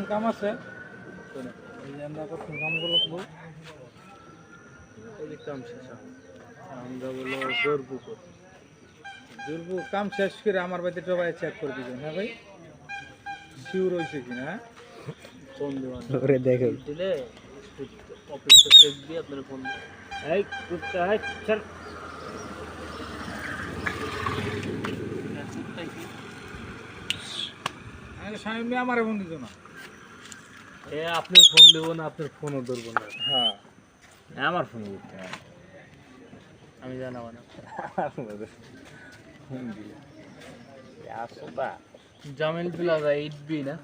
কাম আছে আমরা কখন কামগুলো করবো কাম শেষ আমরা বলো জোরবু কাম শেষ করে আমার বাড়িতে সবাই চেক করে দিবেন হ্যাঁ ভাই শিওর হয়েছে কিনা ফোন দেওয়ান দেখে দিলে অফিসটা চেক দিয়ে আপনার ফোন এই কুত্তা হাই চল স্বামী আমার ফোন দিত না এ আপনার ফোন দেবো না আপনার ফোনও ধরবো না হ্যাঁ আমার ফোন করতে আমি জানাবো না ফোন দিলে আসো বা জামিল প্লাজা 8B না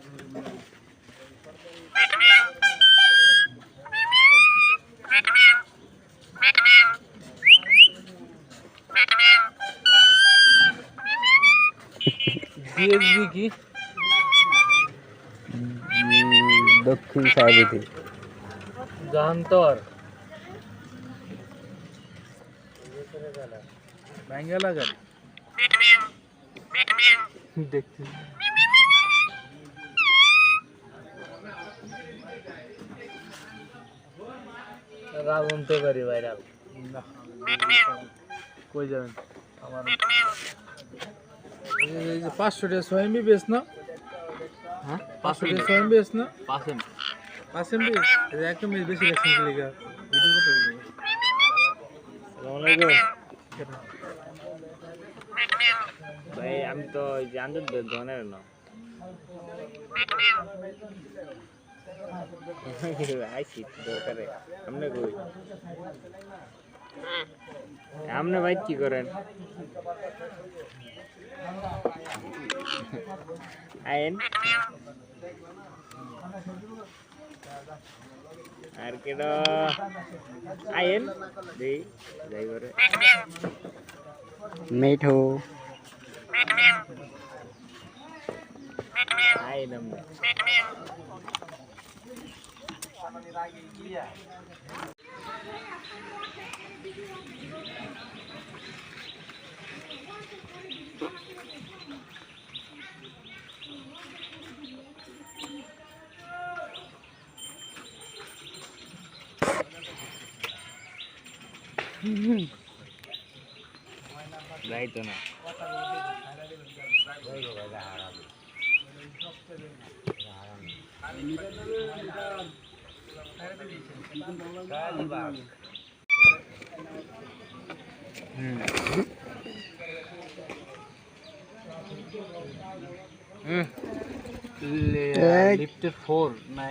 DSB কি দক্ষিণ সাইডে জাহান্তর বেঙ্গালা গাড়ি দেখছি রাবণতে পারি ভাইরাল কই যাবেন আমার 500 টাকা সোয়াইমি বেশ না হ্যাঁ 500 টাকা সোয়াইমি বেশ না 5 MB একদম বেশি লাগছে লিগা ভিডিও করতে বলবো আসসালামু আলাইকুম ভাই আমি তো জানতে ধনের না আইছি দরকারে আপনি কই আপনি ভাই কি করেন আইন আর কেডা আইন দেই যাই করে মিঠু আইন আমরা যাইতো না লিফটের 4 না